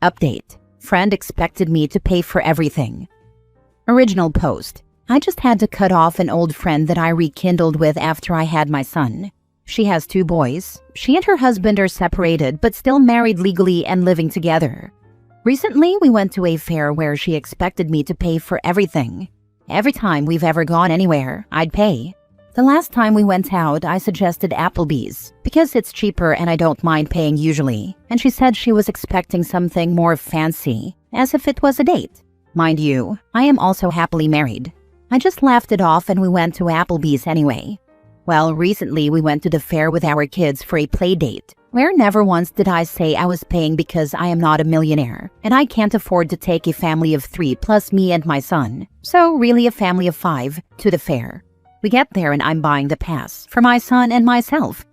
Update. Friend expected me to pay for everything. Original post. I just had to cut off an old friend that I rekindled with after I had my son. She has 2 boys. She and her husband are separated but still married legally and living together. Recently, we went to a fair where she expected me to pay for everything. Every time we've ever gone anywhere, I'd pay. The last time we went out, I suggested Applebee's because it's cheaper and I don't mind paying usually. And she said she was expecting something more fancy, as if it was a date. Mind you, I am also happily married. I just laughed it off and we went to Applebee's anyway. Well, recently we went to the fair with our kids for a play date, where never once did I say I was paying because I am not a millionaire and I can't afford to take a family of 3 plus me and my son, so really a family of 5, to the fair. We get there and I'm buying the pass for my son and myself.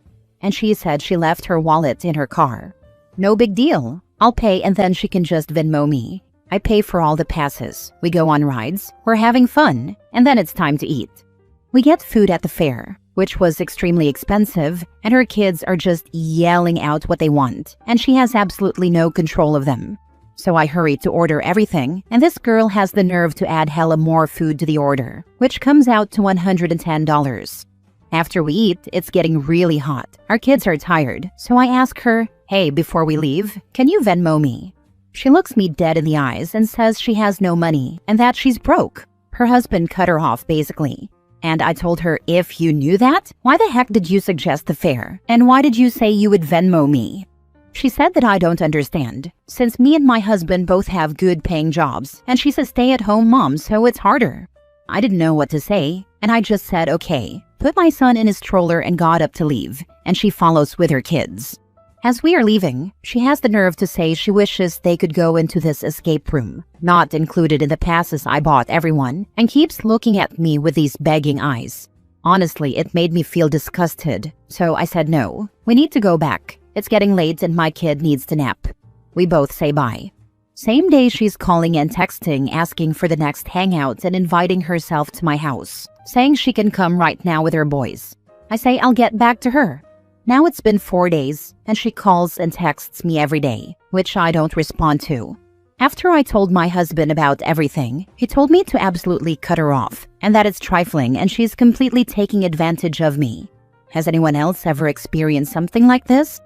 And she said she left her wallet in her car. No big deal. I'll pay and then she can just Venmo me. I pay for all the passes. We go on rides, we're having fun, and then it's time to eat. We get food at the fair, which was extremely expensive, and her kids are just yelling out what they want, and she has absolutely no control of them. So I hurry to order everything, and this girl has the nerve to add hella more food to the order, which comes out to $110. After we eat, it's getting really hot. Our kids are tired, so I ask her, "Hey, before we leave, can you Venmo me?" She looks me dead in the eyes and says she has no money and that she's broke. Her husband cut her off, basically. And I told her, if you knew that, why the heck did you suggest the fare? And why did you say you would Venmo me? She said that I don't understand, since me and my husband both have good paying jobs, and she's a stay-at-home mom, so it's harder. I didn't know what to say, and I just said, okay, put my son in his stroller and got up to leave, and she follows with her kids. As we are leaving, she has the nerve to say she wishes they could go into this escape room, not included in the passes I bought everyone, and keeps looking at me with these begging eyes. Honestly, it made me feel disgusted, so I said no. We need to go back. It's getting late and my kid needs to nap. We both say bye. Same day she's calling and texting asking for the next hangout and inviting herself to my house, saying she can come right now with her boys. I say I'll get back to her. Now it's been 4 days, and she calls and texts me every day, which I don't respond to. After I told my husband about everything, he told me to absolutely cut her off, and that it's trifling and she's completely taking advantage of me. Has anyone else ever experienced something like this?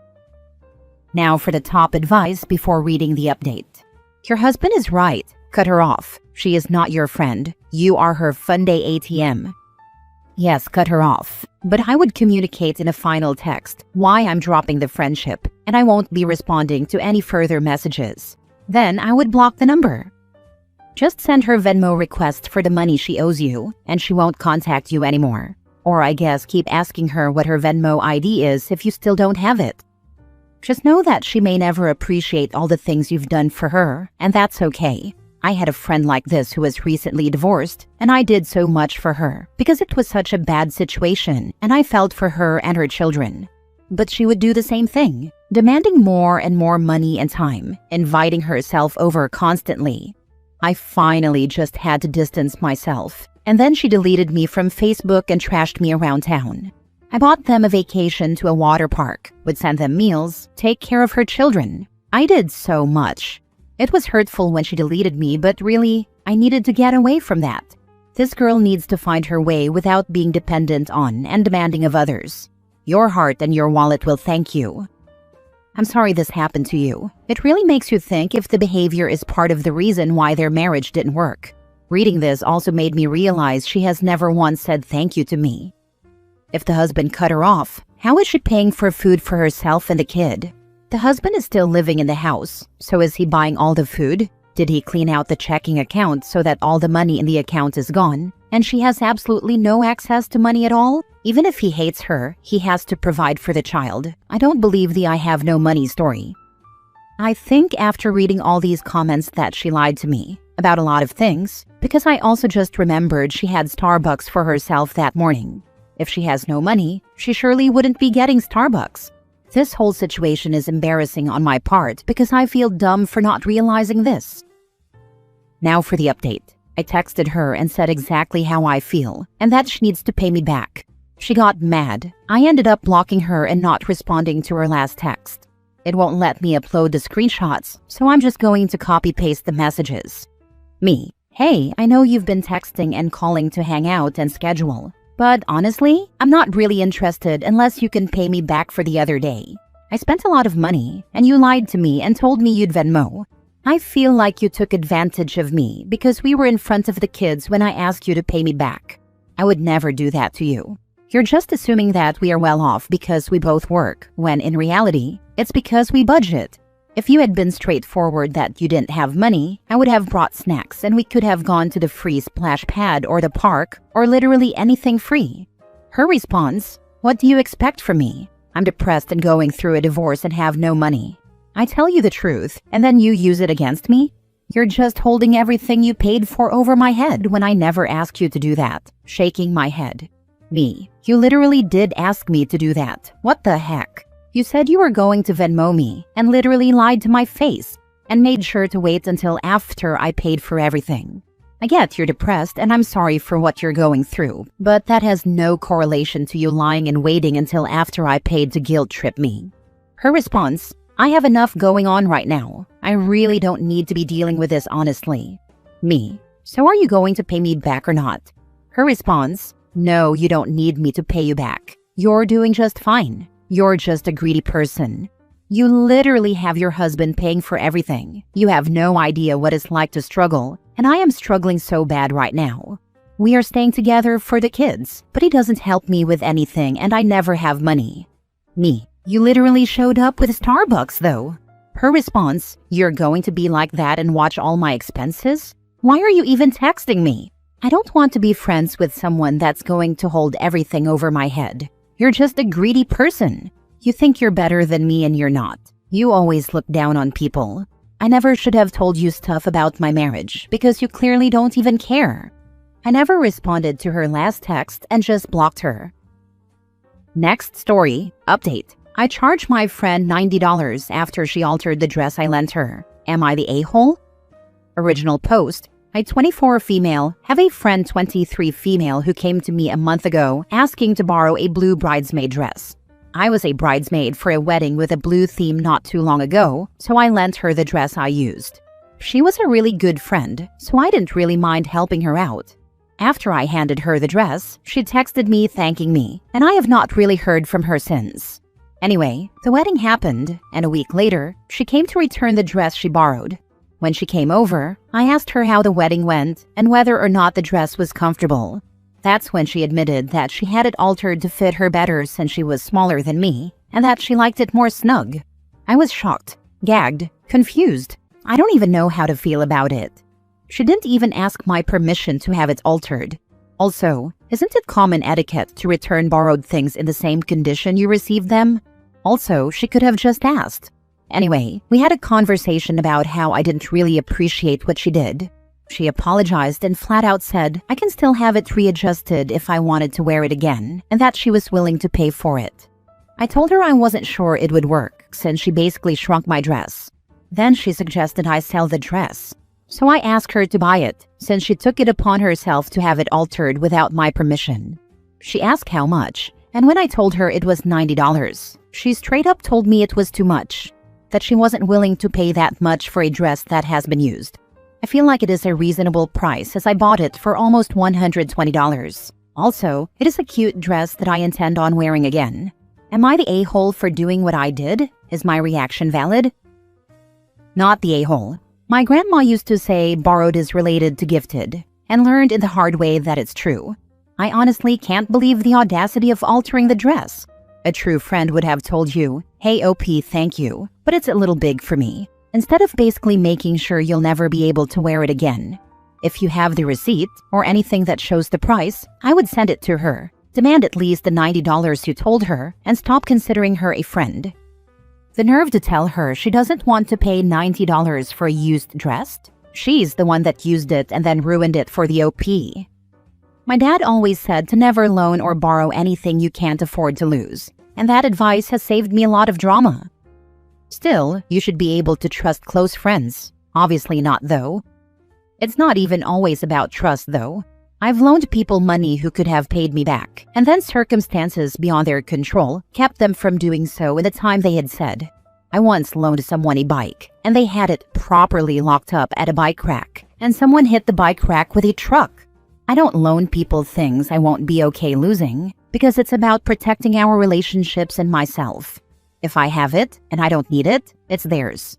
Now for the top advice before reading the update. Your husband is right. Cut her off. She is not your friend. You are her fun day ATM. Yes, cut her off. But I would communicate in a final text why I'm dropping the friendship, and I won't be responding to any further messages. Then I would block the number. Just send her Venmo request for the money she owes you, and she won't contact you anymore. Or I guess keep asking her what her Venmo ID is if you still don't have it. Just know that she may never appreciate all the things you've done for her, and that's okay. I had a friend like this who was recently divorced, and I did so much for her because it was such a bad situation and I felt for her and her children. But she would do the same thing, demanding more and more money and time, inviting herself over constantly. I finally just had to distance myself, and then she deleted me from Facebook and trashed me around town. I bought them a vacation to a water park, would send them meals, take care of her children. I did so much. It was hurtful when she deleted me, but really, I needed to get away from that. This girl needs to find her way without being dependent on and demanding of others. Your heart and your wallet will thank you. I'm sorry this happened to you. It really makes you think if the behavior is part of the reason why their marriage didn't work. Reading this also made me realize she has never once said thank you to me. If the husband cut her off, how is she paying for food for herself and the kid? The husband is still living in the house, so is he buying all the food? Did he clean out the checking account so that all the money in the account is gone, and she has absolutely no access to money at all? Even if he hates her, he has to provide for the child. I don't believe the I have no money story. I think after reading all these comments that she lied to me about a lot of things, because I also just remembered she had Starbucks for herself that morning. If she has no money, she surely wouldn't be getting Starbucks. This whole situation is embarrassing on my part because I feel dumb for not realizing this. Now for the update. I texted her and said exactly how I feel and that she needs to pay me back. She got mad. I ended up blocking her and not responding to her last text. It won't let me upload the screenshots, so I'm just going to copy-paste the messages. Me. Hey, I know you've been texting and calling to hang out and schedule. But honestly, I'm not really interested unless you can pay me back for the other day. I spent a lot of money, and you lied to me and told me you'd Venmo. I feel like you took advantage of me because we were in front of the kids when I asked you to pay me back. I would never do that to you. You're just assuming that we are well off because we both work, when in reality, it's because we budget. If you had been straightforward that you didn't have money, I would have brought snacks and we could have gone to the free splash pad or the park or literally anything free. Her response, what do you expect from me? I'm depressed and going through a divorce and have no money. I tell you the truth and then you use it against me? You're just holding everything you paid for over my head when I never asked you to do that. Shaking my head. Me, you literally did ask me to do that. What the heck? You said you were going to Venmo me and literally lied to my face and made sure to wait until after I paid for everything. I get you're depressed and I'm sorry for what you're going through, but that has no correlation to you lying and waiting until after I paid to guilt trip me. Her response, I have enough going on right now. I really don't need to be dealing with this honestly. Me, so are you going to pay me back or not? Her response, no, you don't need me to pay you back. You're doing just fine. You're just a greedy person. You literally have your husband paying for everything. You have no idea what it's like to struggle, and I am struggling so bad right now. We are staying together for the kids, but he doesn't help me with anything and I never have money. Me, you literally showed up with Starbucks though. Her response, you're going to be like that and watch all my expenses? Why are you even texting me? I don't want to be friends with someone that's going to hold everything over my head. You're just a greedy person. You think you're better than me and you're not. You always look down on people. I never should have told you stuff about my marriage because you clearly don't even care. I never responded to her last text and just blocked her. Next story, update. I charged my friend $90 after she altered the dress I lent her. Am I the a-hole? Original post. I, 24 female, have a friend 23 female who came to me a month ago asking to borrow a blue bridesmaid dress. I was a bridesmaid for a wedding with a blue theme not too long ago, so I lent her the dress I used. She was a really good friend, so I didn't really mind helping her out. After I handed her the dress, she texted me thanking me, and I have not really heard from her since. Anyway, the wedding happened, and a week later, she came to return the dress she borrowed. When she came over, I asked her how the wedding went and whether or not the dress was comfortable. That's when she admitted that she had it altered to fit her better since she was smaller than me, and that she liked it more snug. I was shocked, gagged, confused. I don't even know how to feel about it. She didn't even ask my permission to have it altered. Also, isn't it common etiquette to return borrowed things in the same condition you received them? Also, she could have just asked. Anyway, we had a conversation about how I didn't really appreciate what she did. She apologized and flat out said I can still have it readjusted if I wanted to wear it again, and that she was willing to pay for it. I told her I wasn't sure it would work, since she basically shrunk my dress. Then she suggested I sell the dress. So I asked her to buy it, since she took it upon herself to have it altered without my permission. She asked how much, and when I told her it was $90, she straight up told me it was too much, that she wasn't willing to pay that much for a dress that has been used. I feel like it is a reasonable price as I bought it for almost $120. Also, it is a cute dress that I intend on wearing again. Am I the a-hole for doing what I did? Is my reaction valid? Not the a-hole. My grandma used to say borrowed is related to gifted, and learned in the hard way that it's true. I honestly can't believe the audacity of altering the dress. A true friend would have told you, hey OP, thank you, but it's a little big for me, instead of basically making sure you'll never be able to wear it again. If you have the receipt, or anything that shows the price, I would send it to her, demand at least the $90 you told her, and stop considering her a friend. The nerve to tell her she doesn't want to pay $90 for a used dress? She's the one that used it and then ruined it for the OP. My dad always said to never loan or borrow anything you can't afford to lose, and that advice has saved me a lot of drama. Still, you should be able to trust close friends. Obviously not, though. It's not even always about trust, though. I've loaned people money who could have paid me back, and then circumstances beyond their control kept them from doing so in the time they had said. I once loaned someone a bike, and they had it properly locked up at a bike rack, and someone hit the bike rack with a truck. I don't loan people things I won't be okay losing, because it's about protecting our relationships and myself. If I have it, and I don't need it, it's theirs.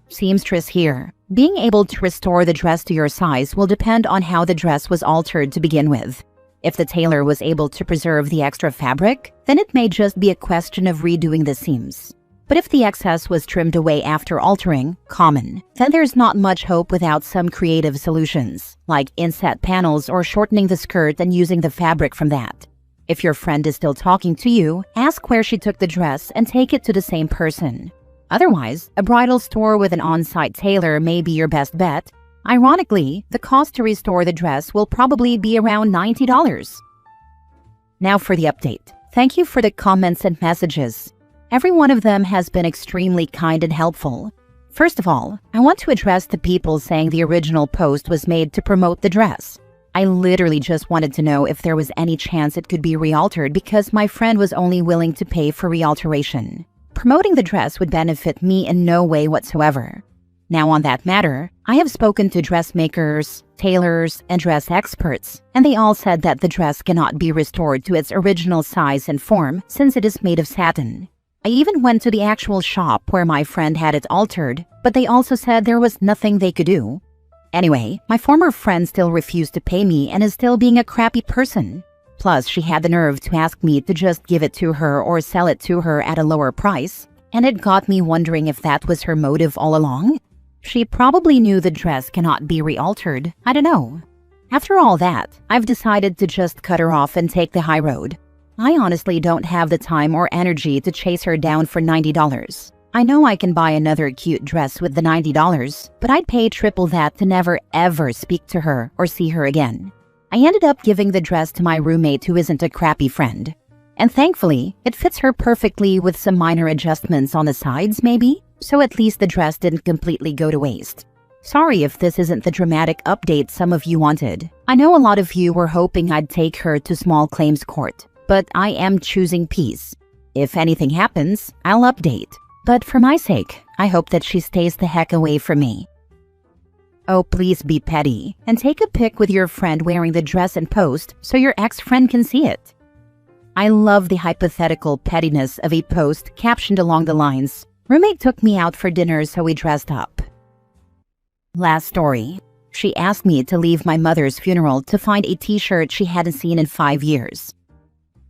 Seamstress here. Being able to restore the dress to your size will depend on how the dress was altered to begin with. If the tailor was able to preserve the extra fabric, then it may just be a question of redoing the seams. But if the excess was trimmed away after altering, common, then there's not much hope without some creative solutions, like inset panels or shortening the skirt and using the fabric from that. If your friend is still talking to you, ask where she took the dress and take it to the same person. Otherwise, a bridal store with an on-site tailor may be your best bet. Ironically, the cost to restore the dress will probably be around $90. Now for the update. Thank you for the comments and messages. Every one of them has been extremely kind and helpful. First of all, I want to address the people saying the original post was made to promote the dress. I literally just wanted to know if there was any chance it could be realtered because my friend was only willing to pay for realteration. Promoting the dress would benefit me in no way whatsoever. Now on that matter, I have spoken to dressmakers, tailors, and dress experts, and they all said that the dress cannot be restored to its original size and form since it is made of satin. I even went to the actual shop where my friend had it altered, but they also said there was nothing they could do. Anyway, my former friend still refused to pay me and is still being a crappy person. Plus, she had the nerve to ask me to just give it to her or sell it to her at a lower price, and it got me wondering if that was her motive all along. She probably knew the dress cannot be realtered. I don't know. After all that, I've decided to just cut her off and take the high road. I honestly don't have the time or energy to chase her down for $90. I know I can buy another cute dress with the $90, but I'd pay triple that to never ever speak to her or see her again. I ended up giving the dress to my roommate who isn't a crappy friend. And thankfully, it fits her perfectly with some minor adjustments on the sides maybe, so at least the dress didn't completely go to waste. Sorry if this isn't the dramatic update some of you wanted. I know a lot of you were hoping I'd take her to small claims court. But I am choosing peace. If anything happens, I'll update. But for my sake, I hope that she stays the heck away from me. Oh, please be petty and take a pic with your friend wearing the dress and post so your ex-friend can see it. I love the hypothetical pettiness of a post captioned along the lines, "Roommate took me out for dinner so we dressed up." Last story. She asked me to leave my mother's funeral to find a t-shirt she hadn't seen in 5 years.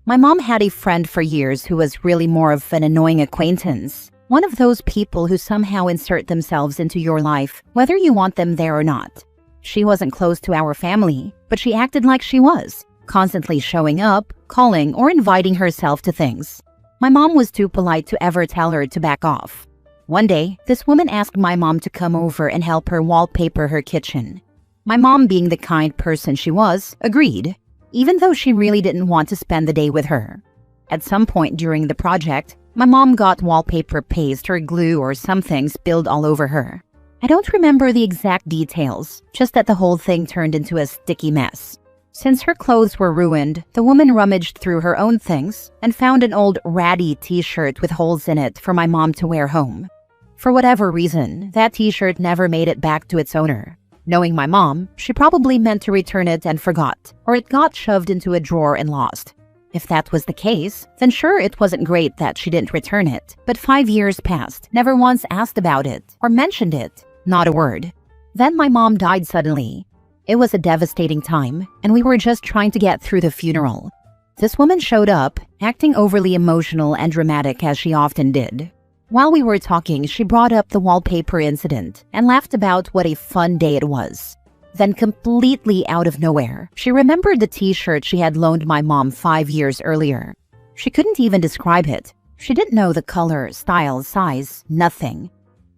My mom had a friend for years who was really more of an annoying acquaintance, one of those people who somehow insert themselves into your life, whether you want them there or not. She wasn't close to our family, but she acted like she was, constantly showing up, calling, or inviting herself to things. My mom was too polite to ever tell her to back off. One day, this woman asked my mom to come over and help her wallpaper her kitchen. My mom, being the kind person she was, agreed, even though she really didn't want to spend the day with her. At some point during the project, my mom got wallpaper paste or glue or something spilled all over her. I don't remember the exact details, just that the whole thing turned into a sticky mess. Since her clothes were ruined, the woman rummaged through her own things and found an old ratty t-shirt with holes in it for my mom to wear home. For whatever reason, that t-shirt never made it back to its owner. Knowing my mom, she probably meant to return it and forgot, or it got shoved into a drawer and lost. If that was the case, then sure, it wasn't great that she didn't return it, but 5 years passed, never once asked about it, or mentioned it, not a word. Then my mom died suddenly. It was a devastating time, and we were just trying to get through the funeral. This woman showed up, acting overly emotional and dramatic as she often did. While we were talking, she brought up the wallpaper incident and laughed about what a fun day it was. Then completely out of nowhere, she remembered the t-shirt she had loaned my mom 5 years earlier. She couldn't even describe it. She didn't know the color, style, size, nothing.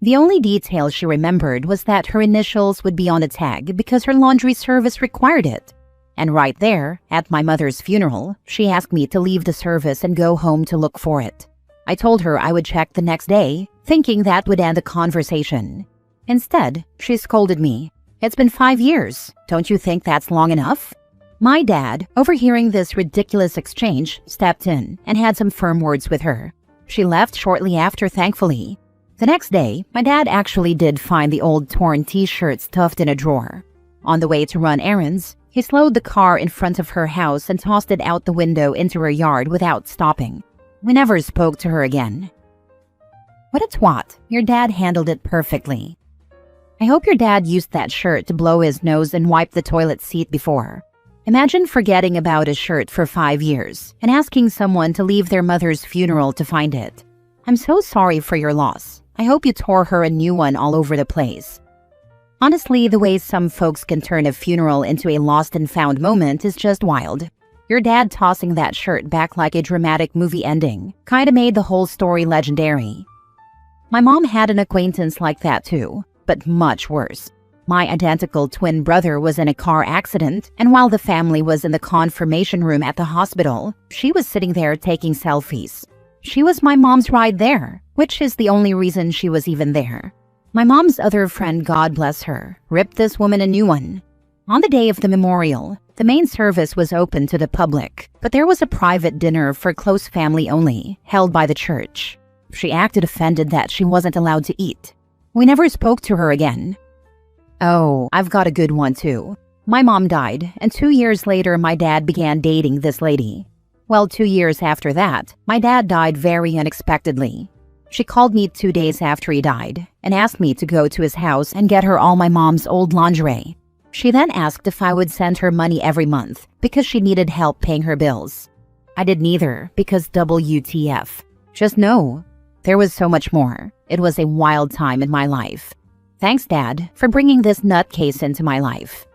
The only detail she remembered was that her initials would be on a tag because her laundry service required it. And right there, at my mother's funeral, she asked me to leave the service and go home to look for it. I told her I would check the next day, thinking that would end the conversation. Instead, she scolded me. "It's been 5 years. Don't you think that's long enough?" My dad, overhearing this ridiculous exchange, stepped in and had some firm words with her. She left shortly after, thankfully. The next day, my dad actually did find the old torn t-shirt stuffed in a drawer. On the way to run errands, he slowed the car in front of her house and tossed it out the window into her yard without stopping. We never spoke to her again. What a twat. Your dad handled it perfectly. I hope your dad used that shirt to blow his nose and wipe the toilet seat before. Imagine forgetting about a shirt for 5 years and asking someone to leave their mother's funeral to find it. I'm so sorry for your loss. I hope you tore her a new one all over the place. Honestly, the way some folks can turn a funeral into a lost and found moment is just wild. Your dad tossing that shirt back like a dramatic movie ending kinda made the whole story legendary. My mom had an acquaintance like that too, but much worse. My identical twin brother was in a car accident, and while the family was in the confirmation room at the hospital, she was sitting there taking selfies. She was my mom's ride there, which is the only reason she was even there. My mom's other friend, God bless her, ripped this woman a new one. On the day of the memorial, the main service was open to the public, but there was a private dinner for close family only, held by the church. She acted offended that she wasn't allowed to eat. We never spoke to her again. Oh, I've got a good one too. My mom died, and 2 years later my dad began dating this lady. Well, 2 years after that, my dad died very unexpectedly. She called me 2 days after he died and asked me to go to his house and get her all my mom's old lingerie. She then asked if I would send her money every month because she needed help paying her bills. I did neither because WTF. Just no. There was so much more. It was a wild time in my life. Thanks, Dad, for bringing this nutcase into my life.